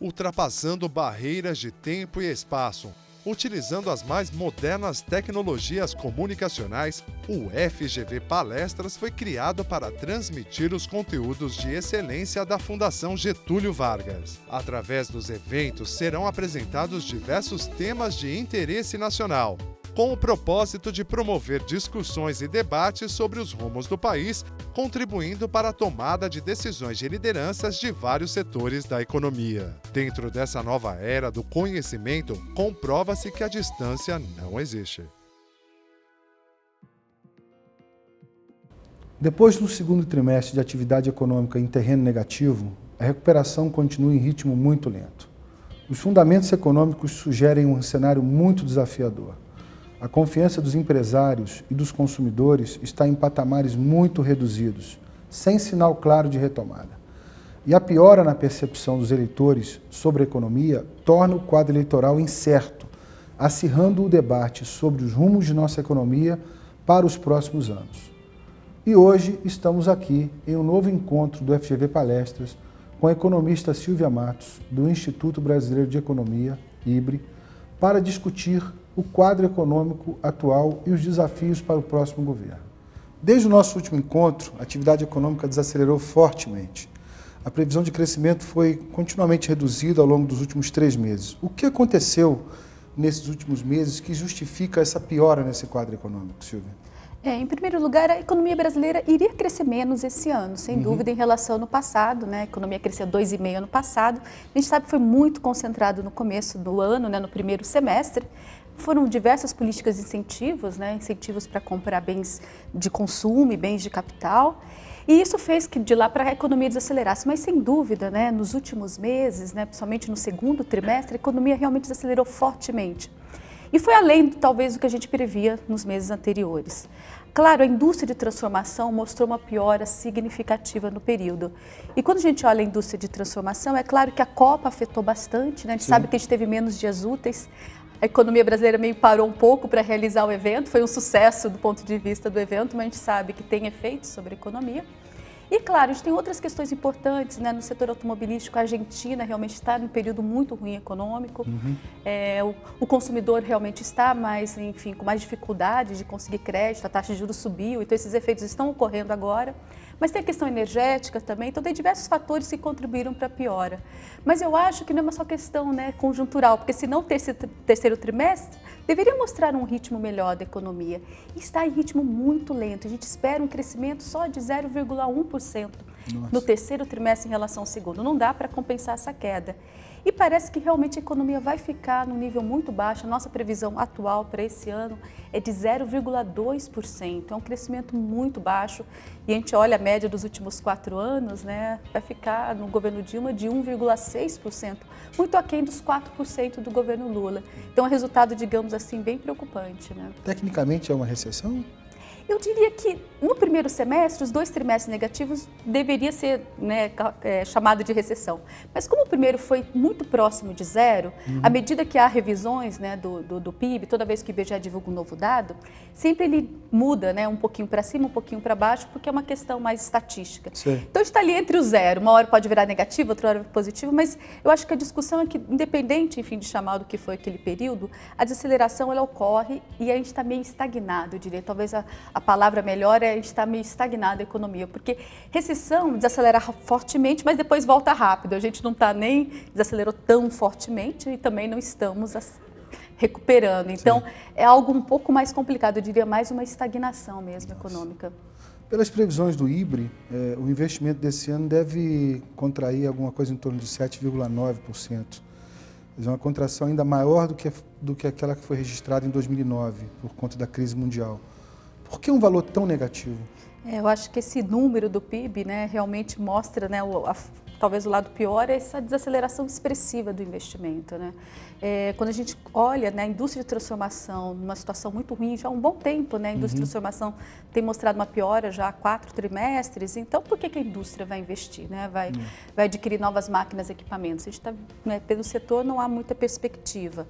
ultrapassando barreiras de tempo e espaço. Utilizando as mais modernas tecnologias comunicacionais, o FGV Palestras foi criado para transmitir os conteúdos de excelência da Fundação Getúlio Vargas. Através dos eventos serão apresentados diversos temas de interesse nacional, com o propósito de promover discussões e debates sobre os rumos do país, contribuindo para a tomada de decisões de lideranças de vários setores da economia. Dentro dessa nova era do conhecimento, comprova-se que a distância não existe. Depois do segundo trimestre de atividade econômica em terreno negativo, a recuperação continua em ritmo muito lento. Os fundamentos econômicos sugerem um cenário muito desafiador. A confiança dos empresários e dos consumidores está em patamares muito reduzidos, sem sinal claro de retomada. E a piora na percepção dos eleitores sobre a economia torna o quadro eleitoral incerto, acirrando o debate sobre os rumos de nossa economia para os próximos anos. E hoje estamos aqui em um novo encontro do FGV Palestras com a economista Silvia Matos, do Instituto Brasileiro de Economia, IBRE, para discutir o quadro econômico atual e os desafios para o próximo governo. Desde o nosso último encontro, a atividade econômica desacelerou fortemente. A previsão de crescimento foi continuamente reduzida ao longo dos últimos 3 meses. O que aconteceu nesses últimos meses que justifica essa piora nesse quadro econômico, Silvia? Em primeiro lugar, a economia brasileira iria crescer menos esse ano, sem dúvida, em relação ao ano passado, né? A economia cresceu 2,5% ano passado. A gente sabe que foi muito concentrado no começo do ano, né? No primeiro semestre. Foram diversas políticas de incentivos, né? Incentivos para comprar bens de consumo e bens de capital. E isso fez que de lá para a economia desacelerasse. Mas, sem dúvida, né? Nos últimos meses, né? Principalmente no segundo trimestre, a economia realmente desacelerou fortemente. E foi além, talvez, do que a gente previa nos meses anteriores. Claro, a indústria de transformação mostrou uma piora significativa no período. E quando a gente olha a indústria de transformação, é claro que a Copa afetou bastante, né? A gente sabe que a gente teve menos dias úteis. A economia brasileira meio parou um pouco para realizar o evento, foi um sucesso do ponto de vista do evento, mas a gente sabe que tem efeitos sobre a economia. E, claro, a gente tem outras questões importantes, né? No setor automobilístico, a Argentina realmente está num período muito ruim econômico. O consumidor realmente está mais, enfim, com mais dificuldade de conseguir crédito, a taxa de juros subiu, então esses efeitos estão ocorrendo agora. Mas tem a questão energética também, então tem diversos fatores que contribuíram para a piora. Mas eu acho que não é uma só questão, né, conjuntural, porque senão o terceiro trimestre deveria mostrar um ritmo melhor da economia. E está em ritmo muito lento, a gente espera um crescimento só de 0,1% no terceiro trimestre em relação ao segundo. Não dá para compensar essa queda. E parece que realmente a economia vai ficar num nível muito baixo. A nossa previsão atual para esse ano é de 0,2%. É um crescimento muito baixo. E a gente olha a média dos últimos 4 anos, né? Vai ficar no governo Dilma de 1,6%, muito aquém dos 4% do governo Lula. Então é um resultado, digamos assim, bem preocupante, né? Tecnicamente é uma recessão? Eu diria que no primeiro semestre, os 2 trimestres negativos deveria ser, né, chamado de recessão. Mas como o primeiro foi muito próximo de zero, à medida que há revisões, né, do PIB, toda vez que o IBGE divulga um novo dado, sempre ele muda, né, um pouquinho para cima, um pouquinho para baixo, porque é uma questão mais estatística. Sim. Então a gente está ali entre o zero, uma hora pode virar negativo, outra hora positivo, mas eu acho que a discussão é que, independente, enfim, de chamar do que foi aquele período, a desaceleração ela ocorre e a gente está meio estagnado, eu diria. Talvez a palavra melhor é a gente está meio estagnado a economia, porque recessão desacelera fortemente, mas depois volta rápido. A gente não está nem desacelerou tão fortemente e também não estamos recuperando. Então, sim, é algo um pouco mais complicado, eu diria mais uma estagnação mesmo econômica. Pelas previsões do IBRE, o investimento desse ano deve contrair alguma coisa em torno de 7,9%. É uma contração ainda maior do que aquela que foi registrada em 2009, por conta da crise mundial. Por que um valor tão negativo? Eu acho que esse número do PIB, né, realmente mostra, né, talvez o lado pior é essa desaceleração expressiva do investimento, né? Quando a gente olha, né, a indústria de transformação numa situação muito ruim já há um bom tempo, né? A indústria de transformação tem mostrado uma piora já há 4 trimestres, então por que a indústria vai investir, né? Vai adquirir novas máquinas e equipamentos? A gente está, né, pelo setor não há muita perspectiva.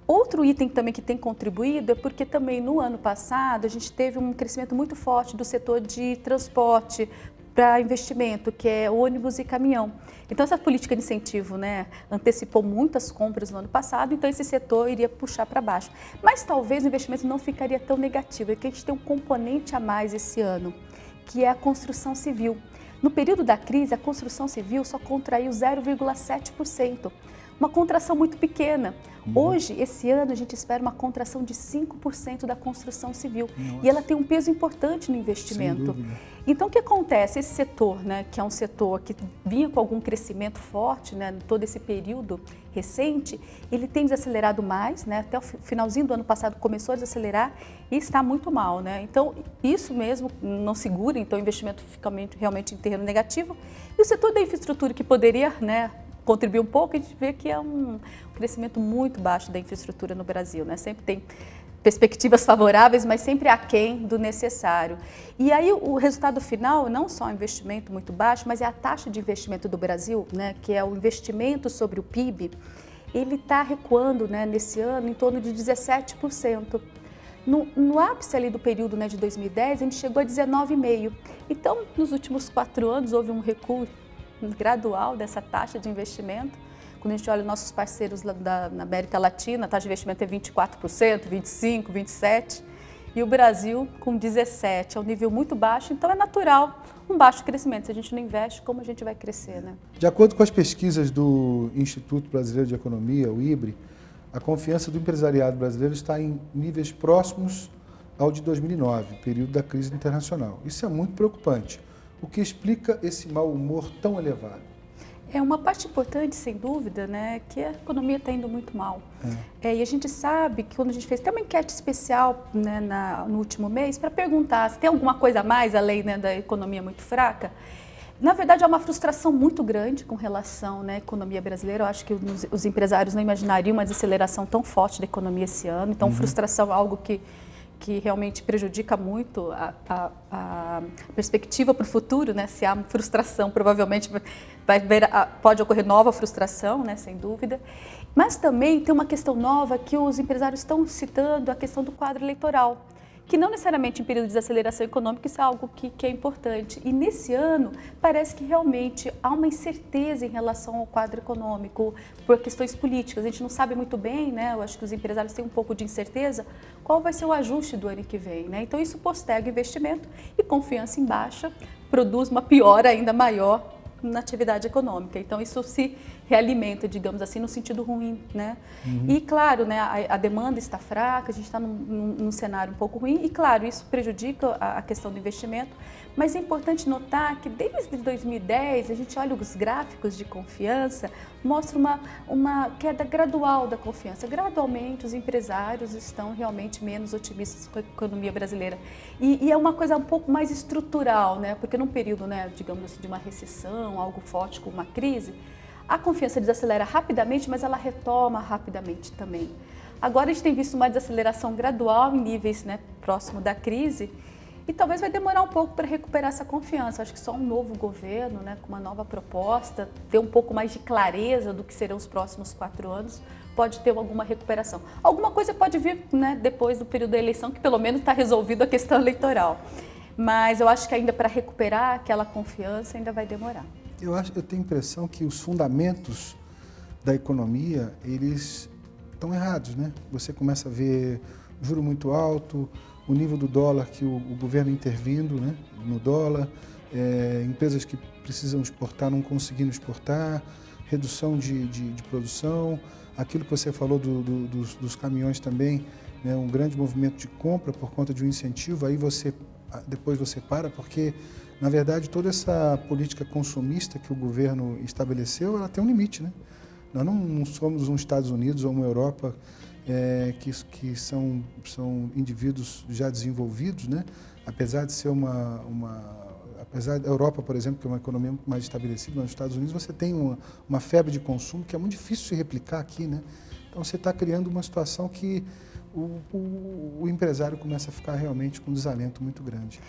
Outro item também que tem contribuído é porque também no ano passado a gente teve um crescimento muito forte do setor de transporte, para investimento, que é ônibus e caminhão. Então, essa política de incentivo, né, antecipou muitas compras no ano passado, então esse setor iria puxar para baixo. Mas talvez o investimento não ficaria tão negativo, é que a gente tem um componente a mais esse ano, que é a construção civil. No período da crise, a construção civil só contraiu 0,7%, uma contração muito pequena. Hoje, esse ano, a gente espera uma contração de 5% da construção civil. Nossa. E ela tem um peso importante no investimento. Então, o que acontece? Esse setor, né, que é um setor que vinha com algum crescimento forte, né, todo esse período recente, ele tem desacelerado mais, né, até o finalzinho do ano passado começou a desacelerar e está muito mal, né? Então, isso mesmo não segura, então o investimento fica realmente em terreno negativo. E o setor da infraestrutura, que poderia, né, contribuir um pouco, a gente vê que é um crescimento muito baixo da infraestrutura no Brasil, né? Sempre tem perspectivas favoráveis, mas sempre aquém do necessário. E aí o resultado final, não só o investimento muito baixo, mas é a taxa de investimento do Brasil, né, que é o investimento sobre o PIB, ele está recuando, né, nesse ano em torno de 17%. No ápice ali do período, né, de 2010, a gente chegou a 19,5%. Então, nos últimos 4 anos, houve um recuo gradual dessa taxa de investimento. Quando a gente olha nossos parceiros na América Latina, a taxa de investimento é 24%, 25%, 27%, e o Brasil com 17%, é um nível muito baixo, então é natural um baixo crescimento. Se a gente não investe, como a gente vai crescer, né? De acordo com as pesquisas do Instituto Brasileiro de Economia, o IBRE, a confiança do empresariado brasileiro está em níveis próximos ao de 2009, período da crise internacional. Isso é muito preocupante. O que explica esse mau humor tão elevado? É uma parte importante, sem dúvida, né, que a economia está indo muito mal. E a gente sabe que quando a gente fez até uma enquete especial, né, no último mês para perguntar se tem alguma coisa a mais além, né, da economia muito fraca, na verdade há uma frustração muito grande com relação, né, à economia brasileira. Eu acho que os empresários não imaginariam uma desaceleração tão forte da economia esse ano. Então, frustração é algo que realmente prejudica muito a perspectiva para o futuro, né? Se há frustração, provavelmente pode ocorrer nova frustração, né? Sem dúvida. Mas também tem uma questão nova que os empresários estão citando, a questão do quadro eleitoral, que não necessariamente em período de desaceleração econômica, isso é algo que é importante. E nesse ano, parece que realmente há uma incerteza em relação ao quadro econômico, por questões políticas. A gente não sabe muito bem, né? Eu acho que os empresários têm um pouco de incerteza, qual vai ser o ajuste do ano que vem, né? Então isso posterga investimento e confiança em baixa produz uma piora ainda maior na atividade econômica. Então, isso se realimenta, digamos assim, no sentido ruim, né? E, claro, né, a demanda está fraca, a gente está num cenário um pouco ruim e, claro, isso prejudica a questão do investimento, mas é importante notar que desde 2010, a gente olha os gráficos de confiança, mostra uma queda gradual da confiança. Gradualmente, os empresários estão realmente menos otimistas com a economia brasileira. E é uma coisa um pouco mais estrutural, né? Porque num período, né, digamos assim, de uma recessão, algo forte como uma crise, a confiança desacelera rapidamente, mas ela retoma rapidamente também. Agora a gente tem visto uma desaceleração gradual em níveis, né, próximo da crise e talvez vai demorar um pouco para recuperar essa confiança. Acho que só um novo governo, né, com uma nova proposta, ter um pouco mais de clareza do que serão os próximos 4 anos, pode ter alguma recuperação. Alguma coisa pode vir, né, depois do período da eleição, que pelo menos está resolvido a questão eleitoral. Mas eu acho que ainda para recuperar aquela confiança ainda vai demorar. Eu tenho a impressão que os fundamentos da economia, eles estão errados, né? Você começa a ver juro muito alto, o nível do dólar, que o governo intervindo, né, no dólar, empresas que precisam exportar não conseguindo exportar, redução de produção, aquilo que você falou dos caminhões também, né, um grande movimento de compra por conta de um incentivo, aí depois você para, porque na verdade, toda essa política consumista que o governo estabeleceu, ela tem um limite, né? Nós não somos uns Estados Unidos ou uma Europa que são indivíduos já desenvolvidos, né? Apesar de ser apesar da Europa, por exemplo, que é uma economia muito mais estabelecida, mas nos Estados Unidos você tem uma febre de consumo que é muito difícil de replicar aqui, né? Então você está criando uma situação que o empresário começa a ficar realmente com um desalento muito grande.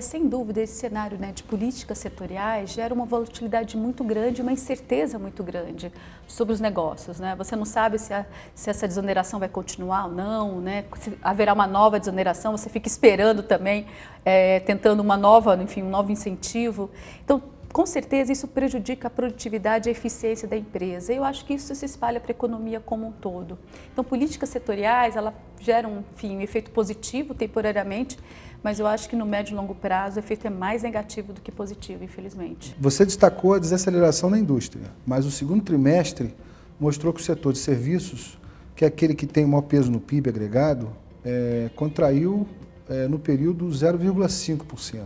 Sem dúvida, esse cenário, né, de políticas setoriais gera uma volatilidade muito grande, uma incerteza muito grande sobre os negócios, né? Você não sabe se essa desoneração vai continuar ou não, né? Se haverá uma nova desoneração, você fica esperando também, tentando um novo incentivo. Então, com certeza, isso prejudica a produtividade e a eficiência da empresa. Eu acho que isso se espalha para a economia como um todo. Então, políticas setoriais, ela geram, um efeito positivo temporariamente, mas eu acho que no médio e longo prazo o efeito é mais negativo do que positivo, infelizmente. Você destacou a desaceleração na indústria, mas o segundo trimestre mostrou que o setor de serviços, que é aquele que tem o maior peso no PIB agregado, contraiu no período 0,5%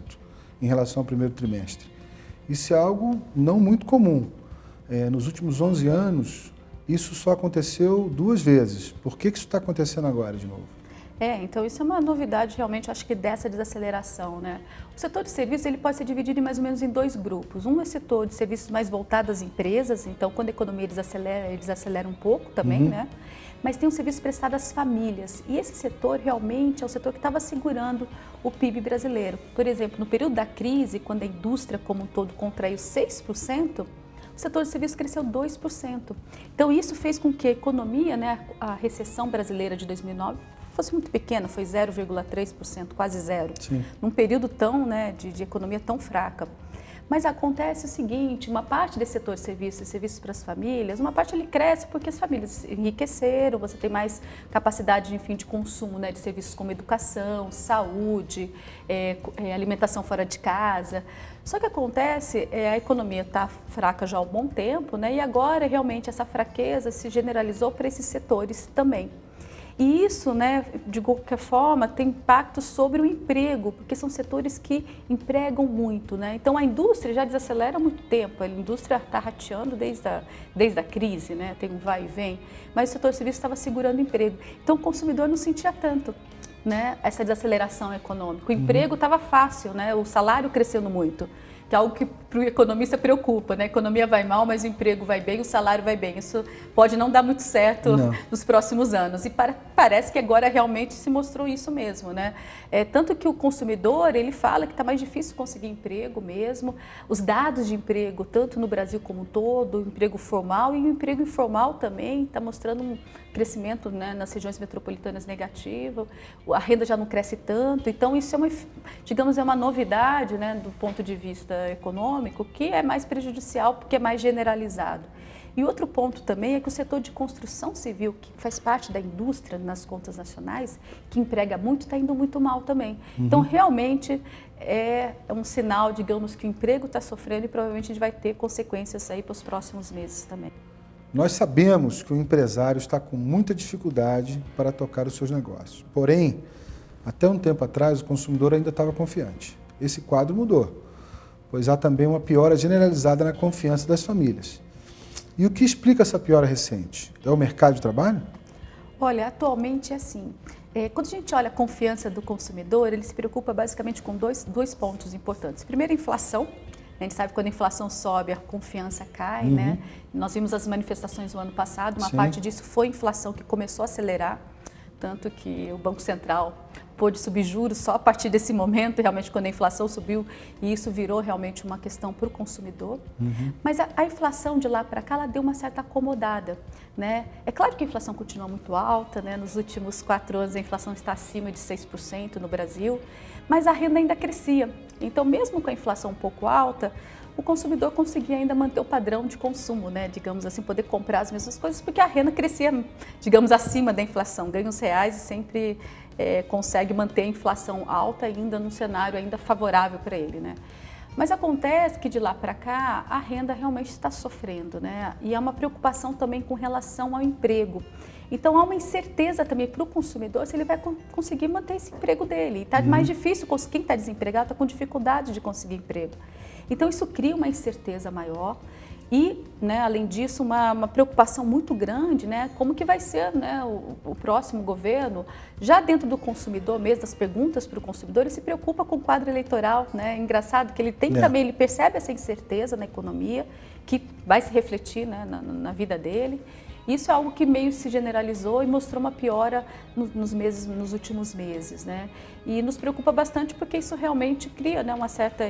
em relação ao primeiro trimestre. Isso é algo não muito comum. Nos últimos 11 anos, isso só aconteceu 2 vezes. Por que isso está acontecendo agora de novo? Então isso é uma novidade realmente, acho que dessa desaceleração, né? O setor de serviços ele pode ser dividido mais ou menos em 2 grupos. Um é o setor de serviços mais voltado às empresas, então quando a economia desacelera um pouco também, né? Mas tem um serviço prestado às famílias. E esse setor realmente é o setor que estava segurando o PIB brasileiro. Por exemplo, no período da crise, quando a indústria como um todo contraiu 6%, o setor de serviços cresceu 2%. Então isso fez com que a economia, né, a recessão brasileira de 2009, fosse muito pequena, foi 0,3%, quase zero. Sim. Num período tão, né, de economia tão fraca. Mas acontece o seguinte, uma parte desse setor de serviços para as famílias, uma parte ele cresce porque as famílias enriqueceram, você tem mais capacidade, enfim, de consumo, né, de serviços como educação, saúde, alimentação fora de casa. Só que acontece, a economia está fraca já há um bom tempo, né, e agora realmente essa fraqueza se generalizou para esses setores também. E isso, né, de qualquer forma, tem impacto sobre o emprego, porque são setores que empregam muito, né? Então, a indústria já desacelera há muito tempo, a indústria está rateando desde a crise, né? Tem um vai e vem, mas o setor de serviços estava segurando o emprego. Então, o consumidor não sentia tanto, né, essa desaceleração econômica. O emprego estava fácil, né? O salário crescendo muito, que é algo que para o economista preocupa, né? A economia vai mal, mas o emprego vai bem, o salário vai bem. Isso pode não dar muito certo nos próximos anos. E parece que agora realmente se mostrou isso mesmo, né? Tanto que o consumidor, ele fala que está mais difícil conseguir emprego mesmo. Os dados de emprego, tanto no Brasil como um todo, o emprego formal e o emprego informal também, está mostrando um crescimento, né, nas regiões metropolitanas negativo. A renda já não cresce tanto. Então, isso é uma novidade, né, do ponto de vista econômico, que é mais prejudicial porque é mais generalizado. E outro ponto também é que o setor de construção civil, que faz parte da indústria nas contas nacionais, que emprega muito, está indo muito mal também. Então, realmente, é um sinal, digamos, que o emprego está sofrendo e provavelmente a gente vai ter consequências aí para os próximos meses também. Nós sabemos que o empresário está com muita dificuldade para tocar os seus negócios. Porém, até um tempo atrás, o consumidor ainda estava confiante. Esse quadro mudou, pois há também uma piora generalizada na confiança das famílias. E o que explica essa piora recente? É o mercado de trabalho? Olha, atualmente é assim. Quando a gente olha a confiança do consumidor, ele se preocupa basicamente com dois pontos importantes. Primeiro, a inflação. A gente sabe que quando a inflação sobe, a confiança cai, né? Nós vimos as manifestações no ano passado, uma parte disso foi a inflação que começou a acelerar, tanto que o Banco Central pôde subir juros só a partir desse momento, realmente quando a inflação subiu, e isso virou realmente uma questão para o consumidor. Mas a inflação de lá para cá, ela deu uma certa acomodada, né? É claro que a inflação continua muito alta, né? Nos últimos 4 anos a inflação está acima de 6% no Brasil, mas a renda ainda crescia. Então, mesmo com a inflação um pouco alta, o consumidor conseguia ainda manter o padrão de consumo, né? Digamos assim, poder comprar as mesmas coisas, porque a renda crescia, digamos, acima da inflação, ganha os reais e sempre consegue manter a inflação alta ainda num cenário ainda favorável para ele, né? Mas acontece que de lá para cá a renda realmente está sofrendo, né? E há uma preocupação também com relação ao emprego. Então há uma incerteza também para o consumidor se ele vai conseguir manter esse emprego dele. Está mais difícil, quem está desempregado está com dificuldade de conseguir emprego. Então isso cria uma incerteza maior e, né, além disso, uma preocupação muito grande, né, como que vai ser, né, o próximo governo. Já dentro do consumidor mesmo, das perguntas para o consumidor, ele se preocupa com o quadro eleitoral, né? É engraçado que ele tem também, ele percebe essa incerteza na economia, que vai se refletir, né, na vida dele. Isso é algo que meio se generalizou e mostrou uma piora nos últimos meses, né? E nos preocupa bastante porque isso realmente cria, né, uma certa.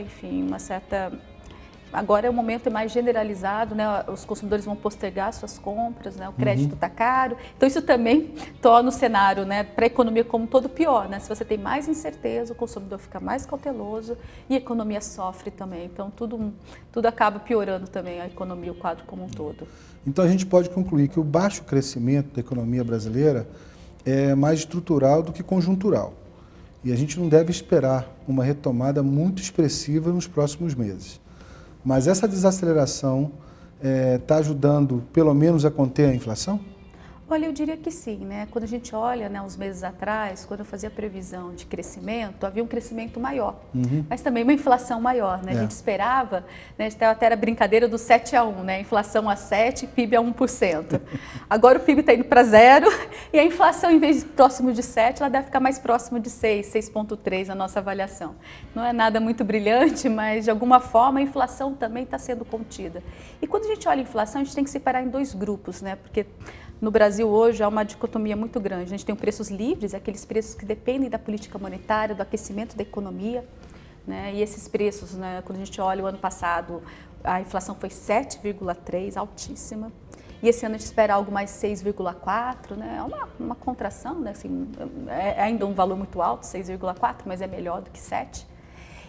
Agora o momento é mais generalizado, né? Os consumidores vão postergar suas compras, né? O crédito está caro. Então isso também torna o cenário, né, para a economia como um todo pior, né? Se você tem mais incerteza, o consumidor fica mais cauteloso e a economia sofre também. Então tudo acaba piorando também a economia, o quadro como um todo. Então a gente pode concluir que o baixo crescimento da economia brasileira é mais estrutural do que conjuntural. E a gente não deve esperar uma retomada muito expressiva nos próximos meses. Mas essa desaceleração está ajudando, pelo menos, a conter a inflação? Olha, eu diria que sim, né? Quando a gente olha, né, uns meses atrás, quando eu fazia a previsão de crescimento, havia um crescimento maior, mas também uma inflação maior, né? A gente esperava, né, até era brincadeira do 7-1, né? Inflação a 7, PIB a 1%. Agora o PIB está indo para 0 e a inflação, em vez de próximo de 7, ela deve ficar mais próximo de 6, 6,3 na nossa avaliação. Não é nada muito brilhante, mas de alguma forma a inflação também está sendo contida. E quando a gente olha a inflação, a gente tem que separar em dois grupos, né? Porque no Brasil hoje há uma dicotomia muito grande. A gente tem preços livres, aqueles preços que dependem da política monetária, do aquecimento da economia, né? E esses preços, né, quando a gente olha o ano passado, a inflação foi 7,3, altíssima. E esse ano a gente espera algo mais 6,4, né? É uma contração, né? Assim, é ainda um valor muito alto, 6,4, mas é melhor do que 7.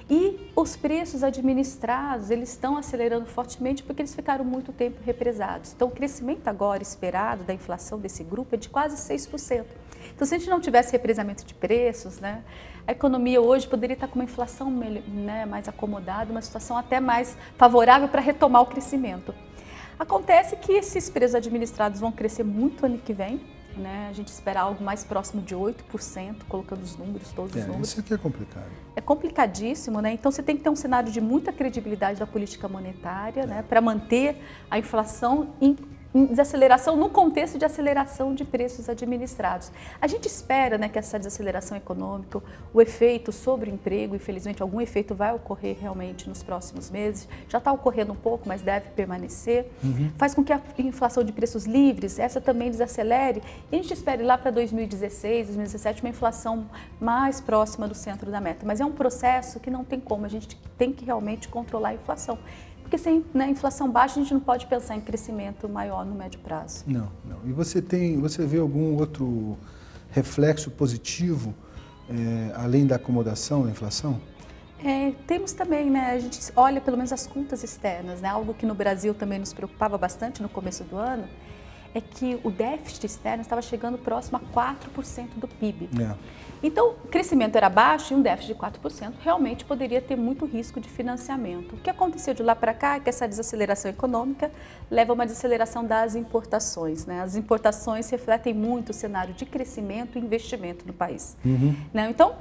E os preços administrados, eles estão acelerando fortemente porque eles ficaram muito tempo represados. Então, o crescimento agora esperado da inflação desse grupo é de quase 6%. Então, se a gente não tivesse represamento de preços, né, a economia hoje poderia estar com uma inflação, né, mais acomodada, uma situação até mais favorável para retomar o crescimento. Acontece que esses preços administrados vão crescer muito ano que vem, né? A gente espera algo mais próximo de 8%, colocando os números, todos os números. Isso aqui é complicado. É complicadíssimo, né? Então você tem que ter um cenário de muita credibilidade da política monetária, né, para manter a inflação em desaceleração no contexto de aceleração de preços administrados. A gente espera, né, que essa desaceleração econômica, o efeito sobre o emprego, infelizmente algum efeito vai ocorrer realmente nos próximos meses, já está ocorrendo um pouco, mas deve permanecer, faz com que a inflação de preços livres, essa também desacelere, e a gente espera lá para 2016, 2017, uma inflação mais próxima do centro da meta. Mas é um processo que não tem como, a gente tem que realmente controlar a inflação. Porque sem, né, inflação baixa, a gente não pode pensar em crescimento maior no médio prazo. Não. E você vê algum outro reflexo positivo, além da acomodação da inflação? Temos também, né, a gente olha pelo menos as contas externas, né, algo que no Brasil também nos preocupava bastante no começo do ano, é que o déficit externo estava chegando próximo a 4% do PIB. Então, o crescimento era baixo e um déficit de 4% realmente poderia ter muito risco de financiamento. O que aconteceu de lá para cá é que essa desaceleração econômica leva a uma desaceleração das importações, né? As importações refletem muito o cenário de crescimento e investimento no país. Né? Então,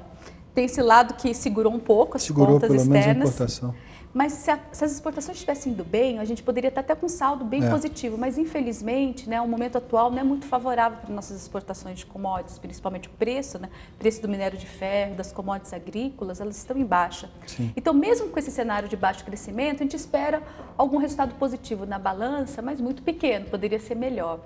tem esse lado que segurou um pouco as contas externas. Menos a importação. Mas se as exportações estivessem indo bem, a gente poderia estar até com um saldo bem positivo. Mas, infelizmente, né, o momento atual não é muito favorável para nossas exportações de commodities, principalmente o preço, né, preço do minério de ferro, das commodities agrícolas, elas estão em baixa. Sim. Então, mesmo com esse cenário de baixo crescimento, a gente espera algum resultado positivo na balança, mas muito pequeno, poderia ser melhor.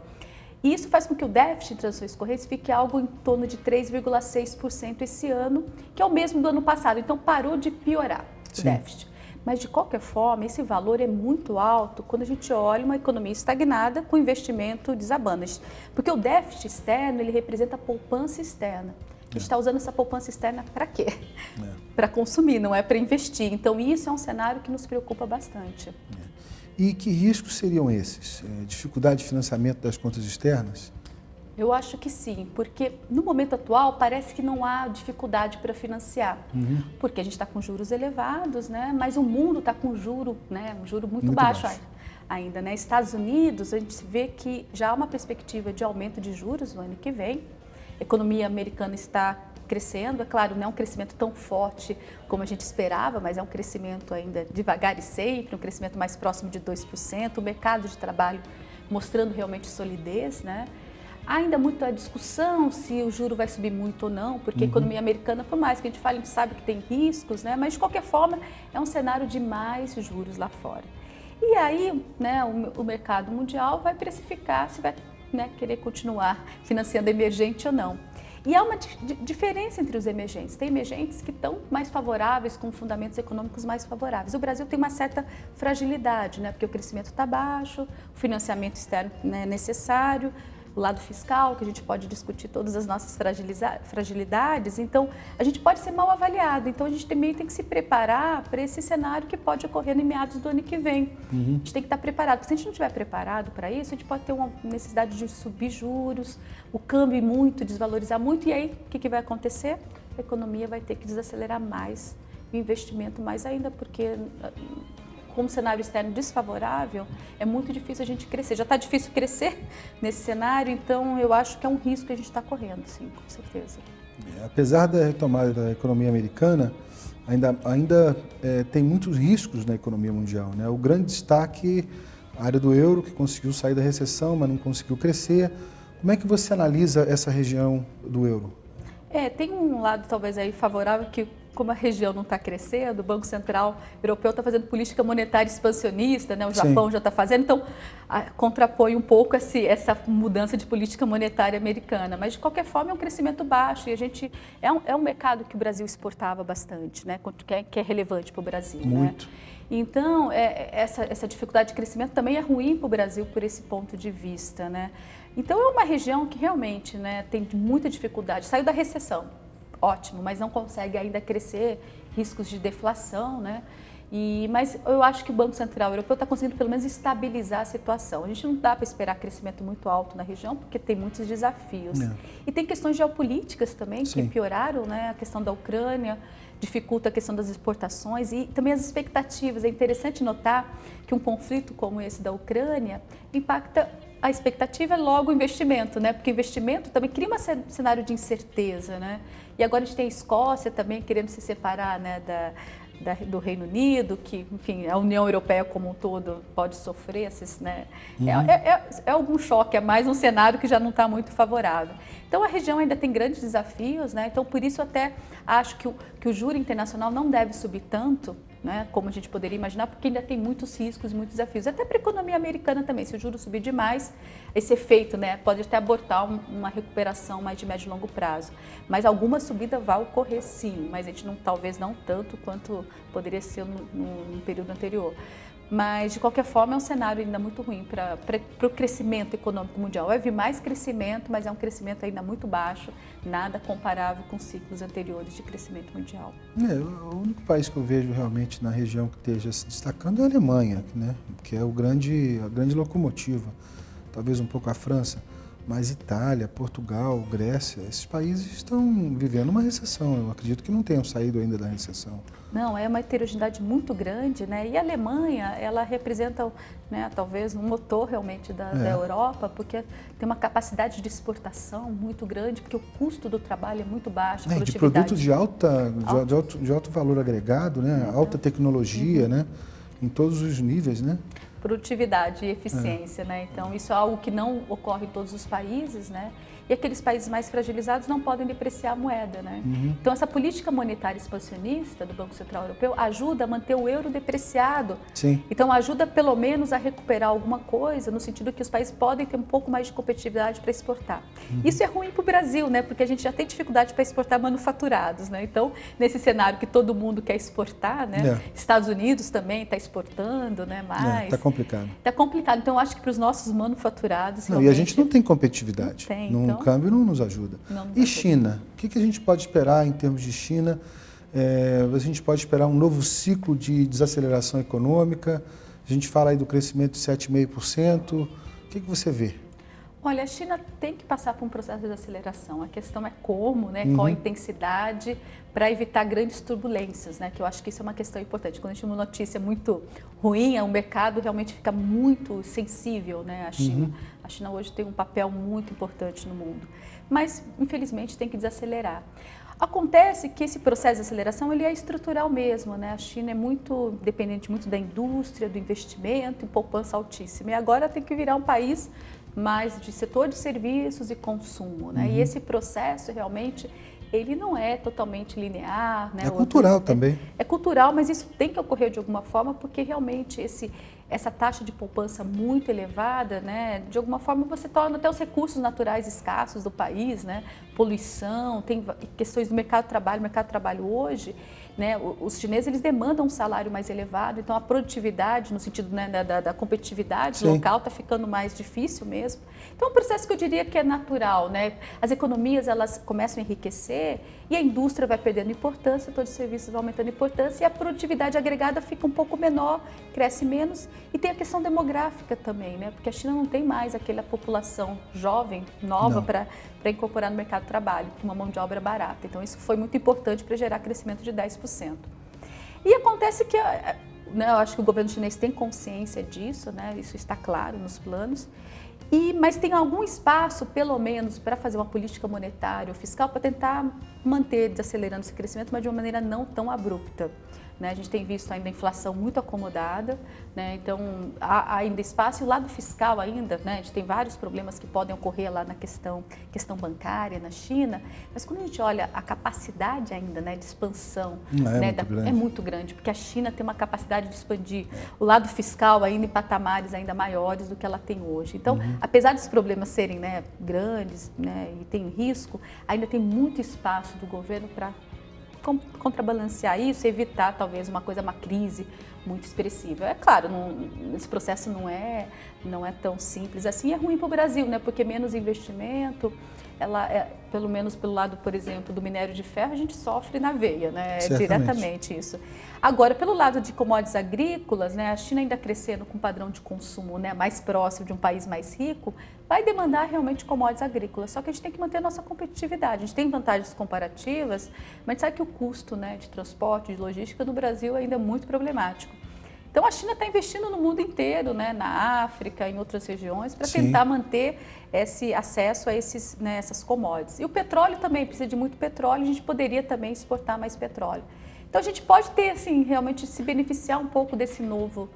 E isso faz com que o déficit de transações correntes fique algo em torno de 3,6% esse ano, que é o mesmo do ano passado. Então, parou de piorar o déficit. Mas, de qualquer forma, esse valor é muito alto quando a gente olha uma economia estagnada com investimento desabando. Porque o déficit externo, ele representa a poupança externa. A gente está usando essa poupança externa para quê? Para consumir, não é para investir. Então, isso é um cenário que nos preocupa bastante. E que riscos seriam esses? Dificuldade de financiamento das contas externas? Eu acho que sim, porque no momento atual parece que não há dificuldade para financiar, porque a gente está com juros elevados, né? Mas o mundo está com juro, né? Um juro muito baixo ainda, né? Estados Unidos, a gente vê que já há uma perspectiva de aumento de juros no ano que vem. A economia americana está crescendo, é claro, não é um crescimento tão forte como a gente esperava, mas é um crescimento ainda devagar e sempre, um crescimento mais próximo de 2%, o mercado de trabalho mostrando realmente solidez, né? Ainda muita discussão se o juro vai subir muito ou não, porque a economia americana, por mais que a gente fale, a gente sabe que tem riscos, né? Mas de qualquer forma é um cenário de mais juros lá fora. E aí, né, o mercado mundial vai precificar se vai né, querer continuar financiando emergente ou não. E há uma diferença entre os emergentes. Tem emergentes que estão mais favoráveis, com fundamentos econômicos mais favoráveis. O Brasil tem uma certa fragilidade, né? Porque o crescimento está baixo, o financiamento externo é necessário, o lado fiscal, que a gente pode discutir todas as nossas fragilidades. Então, a gente pode ser mal avaliado. Então, a gente também tem que se preparar para esse cenário que pode ocorrer em meados do ano que vem. A gente tem que estar preparado. Porque se a gente não estiver preparado para isso, a gente pode ter uma necessidade de subir juros, o câmbio muito, desvalorizar muito. E aí, o que vai acontecer? A economia vai ter que desacelerar mais, o investimento mais ainda, porque com um cenário externo desfavorável, é muito difícil a gente crescer. Já está difícil crescer nesse cenário, então eu acho que é um risco que a gente está correndo, sim, com certeza. Apesar da retomada da economia americana, ainda tem muitos riscos na economia mundial, né? O grande destaque, a área do euro, que conseguiu sair da recessão, mas não conseguiu crescer. Como é que você analisa essa região do euro? Tem um lado talvez aí favorável que, como a região não está crescendo, o Banco Central Europeu está fazendo política monetária expansionista, né? O Japão já está fazendo, então contrapõe um pouco essa mudança de política monetária americana. Mas, de qualquer forma, é um crescimento baixo e a gente é um mercado que o Brasil exportava bastante, né? Que é relevante para o Brasil. Muito. Né? Então, essa dificuldade de crescimento também é ruim para o Brasil por esse ponto de vista. Né? Então, é uma região que realmente, né, tem muita dificuldade. Saiu da recessão, ótimo, mas não consegue ainda crescer, riscos de deflação, né? Mas eu acho que o Banco Central Europeu está conseguindo pelo menos estabilizar a situação. A gente não dá para esperar crescimento muito alto na região, porque tem muitos desafios. E tem questões geopolíticas também que pioraram, né? A questão da Ucrânia dificulta a questão das exportações e também as expectativas. É interessante notar que um conflito como esse da Ucrânia impacta a expectativa, é logo o investimento, né? Porque investimento também cria um cenário de incerteza, né? E agora a gente tem a Escócia também querendo se separar, né, do Reino Unido, que, enfim, a União Europeia como um todo pode sofrer esses, né? É algum choque, é mais um cenário que já não está muito favorável. Então, a região ainda tem grandes desafios, né? Então, por isso, até acho que o juro internacional não deve subir tanto, né, como a gente poderia imaginar, porque ainda tem muitos riscos e muitos desafios. Até para a economia americana também, se o juro subir demais, esse efeito, né, pode até abortar uma recuperação mais de médio e longo prazo. Mas alguma subida vai ocorrer sim, mas a gente talvez não tanto quanto poderia ser no período anterior. Mas, de qualquer forma, é um cenário ainda muito ruim para o crescimento econômico mundial. Vai vir mais crescimento, mas é um crescimento ainda muito baixo, nada comparável com ciclos anteriores de crescimento mundial. O único país que eu vejo realmente na região que esteja se destacando é a Alemanha, né? Que é a grande locomotiva, talvez um pouco a França, mas Itália, Portugal, Grécia, esses países estão vivendo uma recessão. Eu acredito que não tenham saído ainda da recessão. Não, é uma heterogeneidade muito grande, né? E a Alemanha, ela representa, né, talvez um motor realmente da Europa, porque tem uma capacidade de exportação muito grande, porque o custo do trabalho é muito baixo. De produtos de alto valor agregado, né? Alta tecnologia, né? Em todos os níveis, né? Produtividade e eficiência, né? Então, isso é algo que não ocorre em todos os países, né? E aqueles países mais fragilizados não podem depreciar a moeda, né? Então, essa política monetária expansionista do Banco Central Europeu ajuda a manter o euro depreciado. Então, ajuda pelo menos a recuperar alguma coisa, no sentido que os países podem ter um pouco mais de competitividade para exportar. Isso é ruim para o Brasil, né? Porque a gente já tem dificuldade para exportar manufaturados, né? Então, nesse cenário que todo mundo quer exportar, né? Estados Unidos também está exportando, né? Mais. Está complicado. Está complicado. Então, eu acho que para os nossos manufaturados... E a gente não tem competitividade. Não tem. O câmbio não nos ajuda. E China? O que a gente pode esperar em termos de China? A gente pode esperar um novo ciclo de desaceleração econômica? A gente fala aí do crescimento de 7,5%. O que você vê? Olha, a China tem que passar por um processo de aceleração. A questão é como, né? Qual a intensidade, para evitar grandes turbulências, né? Que eu acho que isso é uma questão importante. Quando a gente tem uma notícia muito ruim, o mercado realmente fica muito sensível, né? A China hoje tem um papel muito importante no mundo. Mas, infelizmente, tem que desacelerar. Acontece que esse processo de aceleração ele é estrutural mesmo, né? A China é muito dependente muito da indústria, do investimento e poupança altíssima. E agora tem que virar um país mais de setor de serviços e consumo, né? E esse processo realmente ele não é totalmente linear, né? É cultural também. É cultural, mas isso tem que ocorrer de alguma forma, porque realmente essa taxa de poupança muito elevada, né, de alguma forma você torna até os recursos naturais escassos do país, né, poluição, tem questões do mercado de trabalho hoje, né, os chineses eles demandam um salário mais elevado, então a produtividade, no sentido, né, da competitividade Sim. local, está ficando mais difícil mesmo. Então é um processo que eu diria que é natural, né, as economias elas começam a enriquecer e a indústria vai perdendo importância, todos os serviços vão aumentando importância e a produtividade agregada fica um pouco menor, cresce menos. E tem a questão demográfica também, né? Porque a China não tem mais aquela população jovem, nova, para incorporar no mercado de trabalho, com uma mão de obra barata. Então, isso foi muito importante para gerar crescimento de 10%. E acontece que, né, eu acho que o governo chinês tem consciência disso, né? Isso está claro nos planos. Mas tem algum espaço, pelo menos, para fazer uma política monetária ou fiscal para tentar manter desacelerando esse crescimento, mas de uma maneira não tão abrupta. Né? A gente tem visto ainda a inflação muito acomodada, né? Então há ainda espaço. E o lado fiscal ainda, né? A gente tem vários problemas que podem ocorrer lá na questão bancária na China, mas quando a gente olha a capacidade ainda, né, de expansão, é muito grande, porque a China tem uma capacidade de expandir o lado fiscal ainda em patamares ainda maiores do que ela tem hoje. Então, apesar dos problemas serem, né, grandes, né, e tem risco, ainda tem muito espaço do governo para contrabalancear isso, evitar talvez uma crise muito expressiva. É claro, esse processo não é tão simples assim, é ruim para o Brasil, né? Porque menos investimento, pelo menos pelo lado, por exemplo, do minério de ferro, a gente sofre na veia, né? Diretamente isso. Agora, pelo lado de commodities agrícolas, né, a China ainda crescendo com um padrão de consumo, né, mais próximo de um país mais rico, vai demandar realmente commodities agrícolas. Só que a gente tem que manter a nossa competitividade. A gente tem vantagens comparativas, mas a gente sabe que o custo, né, de transporte, de logística no Brasil ainda é muito problemático. Então, a China está investindo no mundo inteiro, né, na África, em outras regiões, para tentar manter esse acesso a essas commodities. E o petróleo também, precisa de muito petróleo, a gente poderia também exportar mais petróleo. Então, a gente pode ter, assim, realmente se beneficiar um pouco desse novo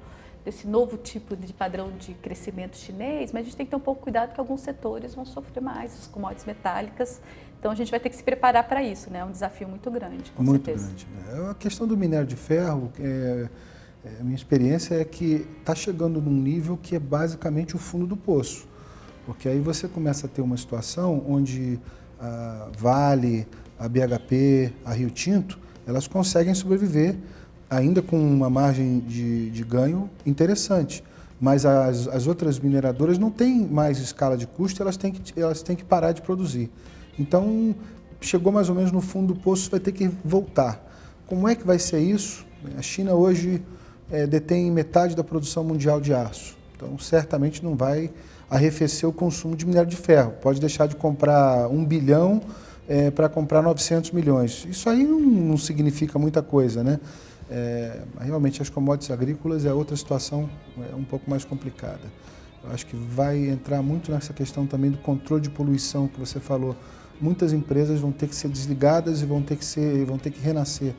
tipo de padrão de crescimento chinês, mas a gente tem que ter um pouco cuidado que alguns setores vão sofrer mais, as commodities metálicas. Então, a gente vai ter que se preparar para isso, né? É um desafio muito grande, com certeza. Muito grande. A questão do minério de ferro, a minha experiência é que está chegando num nível que é basicamente o fundo do poço. Porque aí você começa a ter uma situação onde a Vale, a BHP, a Rio Tinto, elas conseguem sobreviver ainda com uma margem de ganho interessante. Mas as outras mineradoras não têm mais escala de custo, elas têm que parar de produzir. Então, chegou mais ou menos no fundo do poço, vai ter que voltar. Como é que vai ser isso? A China hoje detém metade da produção mundial de aço. Então, certamente não vai arrefecer o consumo de minério de ferro. Pode deixar de comprar 1 bilhão para comprar 900 milhões. Isso aí não significa muita coisa, né? Realmente as commodities agrícolas é outra situação um pouco mais complicada. Eu acho que vai entrar muito nessa questão também do controle de poluição que você falou. Muitas empresas vão ter que ser desligadas e vão ter que renascer.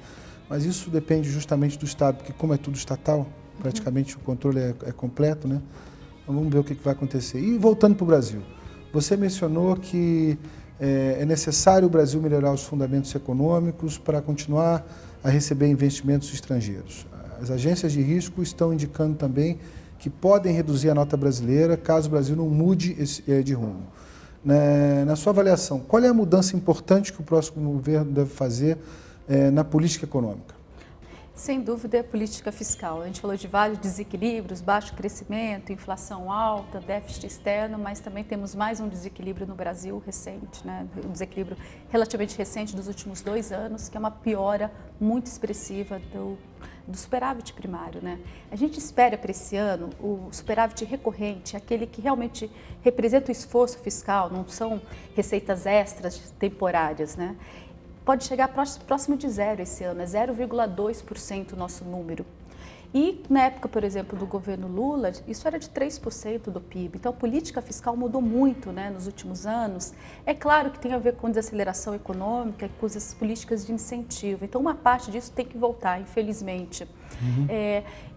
Mas isso depende justamente do Estado, porque como é tudo estatal, praticamente o controle é completo, né? Então vamos ver o que vai acontecer. E voltando para o Brasil, você mencionou que é necessário o Brasil melhorar os fundamentos econômicos para continuar a receber investimentos estrangeiros. As agências de risco estão indicando também que podem reduzir a nota brasileira caso o Brasil não mude de rumo. Na sua avaliação, qual é a mudança importante que o próximo governo deve fazer na política econômica? Sem dúvida é a política fiscal. A gente falou de vários desequilíbrios, baixo crescimento, inflação alta, déficit externo, mas também temos mais um desequilíbrio no Brasil recente, né? Um desequilíbrio relativamente recente dos últimos 2 anos, que é uma piora muito expressiva do superávit primário, né? A gente espera para esse ano o superávit recorrente, aquele que realmente representa o esforço fiscal, não são receitas extras temporárias, né? Pode chegar próximo de zero esse ano, é 0,2% o nosso número. E na época, por exemplo, do governo Lula, isso era de 3% do PIB. Então a política fiscal mudou muito, né, nos últimos anos. É claro que tem a ver com desaceleração econômica e com as políticas de incentivo. Então uma parte disso tem que voltar, infelizmente.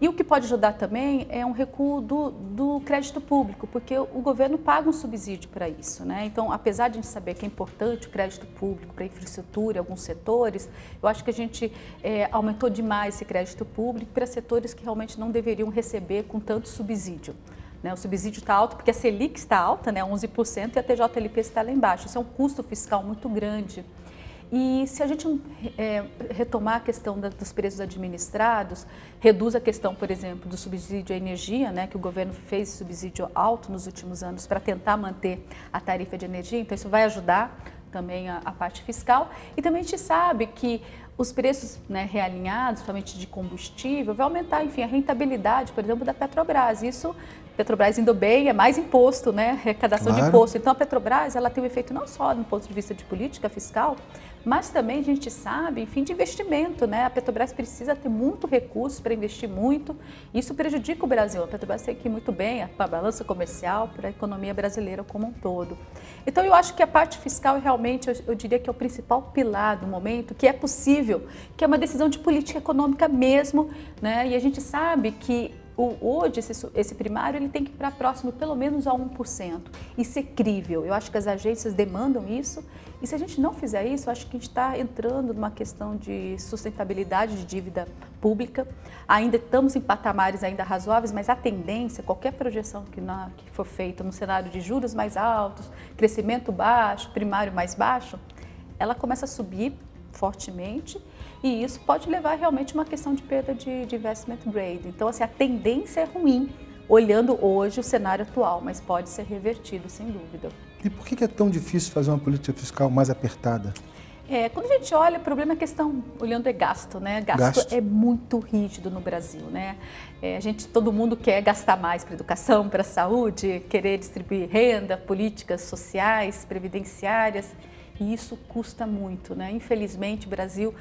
E o que pode ajudar também é um recuo do crédito público, porque o governo paga um subsídio para isso, né? Então, apesar de a gente saber que é importante o crédito público para a infraestrutura em alguns setores, eu acho que a gente aumentou demais esse crédito público para setores setores que realmente não deveriam receber com tanto subsídio. O subsídio está alto porque a Selic está alta, 11%, e a TJLP está lá embaixo. Isso é um custo fiscal muito grande. E se a gente retomar a questão dos preços administrados, reduz a questão, por exemplo, do subsídio à energia, que o governo fez subsídio alto nos últimos anos para tentar manter a tarifa de energia, então isso vai ajudar também a parte fiscal. E também a gente sabe que os preços realinhados, principalmente de combustível, vai aumentar, enfim, a rentabilidade, por exemplo, da Petrobras. Isso, Petrobras indo bem, é mais imposto, arrecadação de imposto. Então a Petrobras, ela tem um efeito não só do ponto de vista de política fiscal, mas também a gente sabe, enfim, de investimento, A Petrobras precisa ter muito recurso para investir muito. Isso prejudica o Brasil. A Petrobras tem que ir muito bem para a balança comercial, para a economia brasileira como um todo. Então eu acho que a parte fiscal realmente, eu diria que é o principal pilar do momento, que é possível, que é uma decisão de política econômica mesmo, E a gente sabe que hoje esse primário ele tem que ir próximo pelo menos a 1% e ser crível. Eu acho que as agências demandam isso, e se a gente não fizer isso, eu acho que a gente está entrando numa questão de sustentabilidade de dívida pública. Ainda estamos em patamares ainda razoáveis, mas a tendência, qualquer projeção que for feita no cenário de juros mais altos, crescimento baixo, primário mais baixo, ela começa a subir fortemente, e isso pode levar realmente a uma questão de perda de investment grade. Então, assim, a tendência é ruim, olhando hoje o cenário atual, mas pode ser revertido, sem dúvida. E por que é tão difícil fazer uma política fiscal mais apertada? Quando a gente olha, o problema é a questão, olhando, é gasto, Gasto é muito rígido no Brasil, todo mundo quer gastar mais para educação, para saúde, querer distribuir renda, políticas sociais, previdenciárias, e isso custa muito, Infelizmente, o Brasil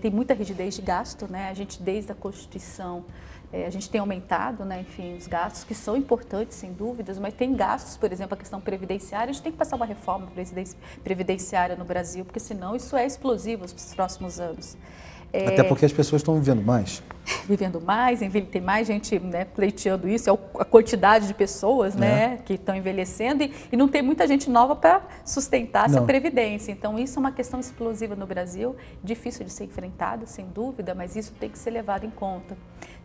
tem muita rigidez de gasto, A gente, desde a Constituição, a gente tem aumentado, enfim, os gastos, que são importantes, sem dúvidas, mas tem gastos, por exemplo, a questão previdenciária. A gente tem que passar uma reforma previdenciária no Brasil, porque senão isso é explosivo nos próximos anos. Até porque as pessoas estão vivendo mais. Vivendo mais, tem mais gente pleiteando isso, é a quantidade de pessoas que estão envelhecendo, e não tem muita gente nova para sustentar essa previdência. Então isso é uma questão explosiva no Brasil, difícil de ser enfrentada, sem dúvida, mas isso tem que ser levado em conta.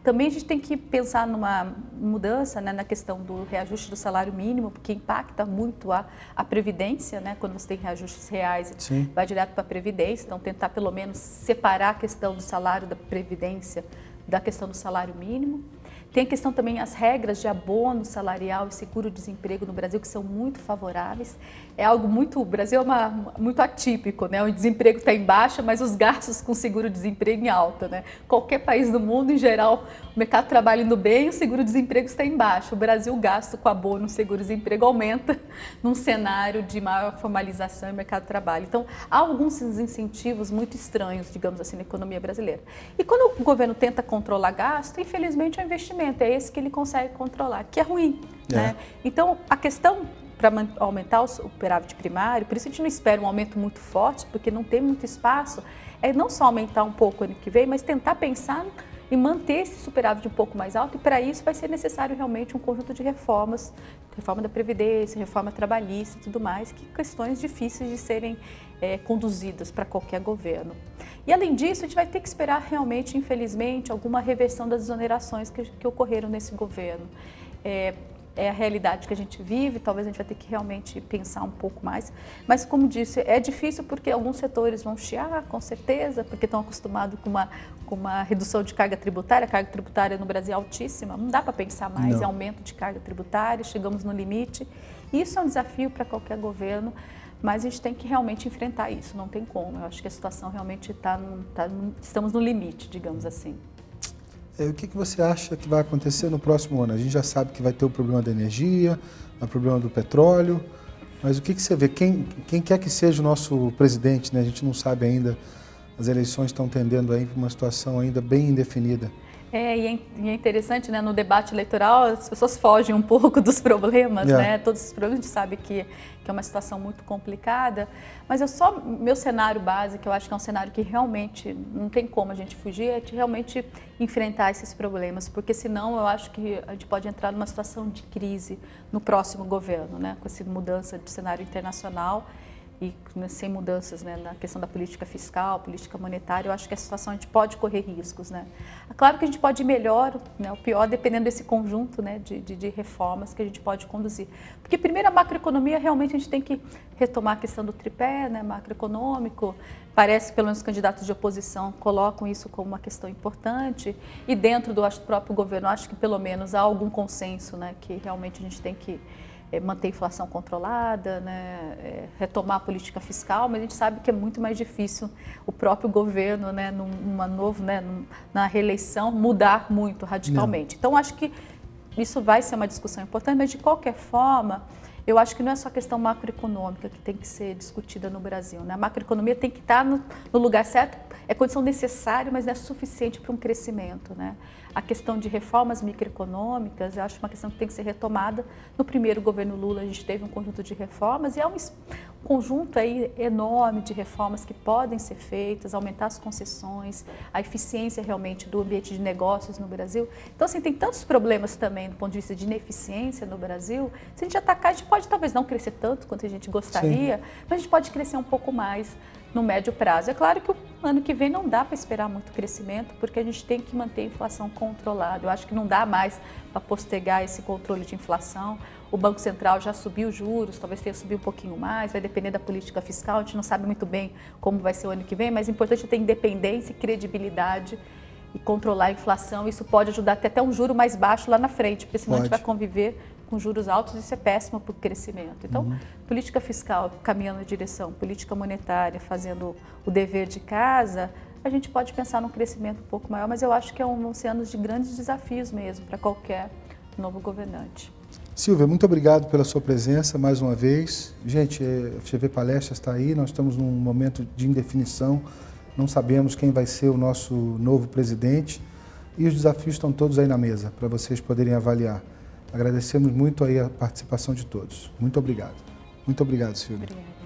Também a gente tem que pensar numa mudança na questão do reajuste do salário mínimo, porque impacta muito a previdência, quando você tem reajustes reais, Sim. Vai direto para a previdência, então tentar pelo menos separar a questão do salário da previdência da questão do salário mínimo. Tem a questão também, as regras de abono salarial e seguro-desemprego no Brasil, que são muito favoráveis. É algo muito, o Brasil é muito atípico, O desemprego está em baixa, mas os gastos com seguro-desemprego em alta, Qualquer país do mundo, em geral, o mercado de trabalho indo bem, o seguro-desemprego está em baixa. O Brasil, o gasto com abono seguro-desemprego aumenta num cenário de maior formalização no mercado de trabalho. Então, há alguns incentivos muito estranhos, digamos assim, na economia brasileira. E quando o governo tenta controlar gasto, infelizmente é um investimento. É esse que ele consegue controlar, que é ruim, Então, a questão para aumentar o superávit primário, por isso a gente não espera um aumento muito forte, porque não tem muito espaço, é não só aumentar um pouco ano que vem, mas tentar pensar em manter esse superávit um pouco mais alto, e para isso vai ser necessário realmente um conjunto de reformas, reforma da Previdência, reforma trabalhista e tudo mais, que questões difíceis de serem conduzidas para qualquer governo. E além disso, a gente vai ter que esperar realmente, infelizmente, alguma reversão das exonerações que ocorreram nesse governo. É a realidade que a gente vive, talvez a gente vai ter que realmente pensar um pouco mais. Mas, como disse, é difícil porque alguns setores vão chiar, com certeza, porque estão acostumados com uma redução de carga tributária. A carga tributária no Brasil é altíssima, não dá para pensar mais em aumento de carga tributária, chegamos no limite. Isso é um desafio para qualquer governo, mas a gente tem que realmente enfrentar isso, não tem como. Eu acho que a situação realmente estamos no limite, digamos assim. O que você acha que vai acontecer no próximo ano? A gente já sabe que vai ter o problema da energia, o problema do petróleo, mas o que você vê? Quem quer que seja o nosso presidente, A gente não sabe ainda, as eleições estão tendendo aí para uma situação ainda bem indefinida. E é interessante, no debate eleitoral as pessoas fogem um pouco dos problemas, Todos esses problemas a gente sabe que é uma situação muito complicada, mas meu cenário básico, eu acho que é um cenário que realmente não tem como a gente fugir, é de realmente enfrentar esses problemas, porque senão eu acho que a gente pode entrar numa situação de crise no próximo governo, com essa mudança de cenário internacional. e sem mudanças, né, na questão da política fiscal, política monetária, eu acho que a situação a gente pode correr riscos, né? É claro que a gente pode ir melhor, né, o pior dependendo desse conjunto, né, de reformas que a gente pode conduzir. Porque primeiro a macroeconomia realmente a gente tem que retomar a questão do tripé, né, macroeconômico. Parece, pelo menos os candidatos de oposição colocam isso como uma questão importante, e dentro do próprio governo acho que pelo menos há algum consenso, né, que realmente a gente tem que manter a inflação controlada, né, retomar a política fiscal, mas a gente sabe que é muito mais difícil o próprio governo, né, na reeleição, mudar muito radicalmente. Não. Então, acho que isso vai ser uma discussão importante, mas de qualquer forma, eu acho que não é só a questão macroeconômica que tem que ser discutida no Brasil, né? A macroeconomia tem que estar no lugar certo, é condição necessária, mas não é suficiente para um crescimento, né? A questão de reformas microeconômicas, eu acho uma questão que tem que ser retomada. No primeiro governo Lula, a gente teve um conjunto de reformas e é um conjunto aí enorme de reformas que podem ser feitas, aumentar as concessões, a eficiência realmente do ambiente de negócios no Brasil. Então, assim, tem tantos problemas também do ponto de vista de ineficiência no Brasil. Se a gente atacar, a gente pode talvez não crescer tanto quanto a gente gostaria, mas a gente pode crescer um pouco mais no médio prazo. É claro que o ano que vem não dá para esperar muito crescimento, porque a gente tem que manter a inflação controlada. Eu acho que não dá mais para postergar esse controle de inflação. O Banco Central já subiu os juros, talvez tenha subido um pouquinho mais, vai depender da política fiscal, a gente não sabe muito bem como vai ser o ano que vem, mas é importante ter independência e credibilidade e controlar a inflação. Isso pode ajudar até um juro mais baixo lá na frente, porque senão a gente vai conviver com juros altos e isso é péssimo para o crescimento. Então, política fiscal caminhando na direção, política monetária fazendo o dever de casa, a gente pode pensar num crescimento um pouco maior, mas eu acho que vão ser anos de grandes desafios mesmo para qualquer novo governante. Silvia, muito obrigado pela sua presença mais uma vez. Gente, a FGV Palestras está aí, nós estamos num momento de indefinição, não sabemos quem vai ser o nosso novo presidente e os desafios estão todos aí na mesa para vocês poderem avaliar. Agradecemos muito aí a participação de todos. Muito obrigado. Muito obrigado, Silvia. Obrigada.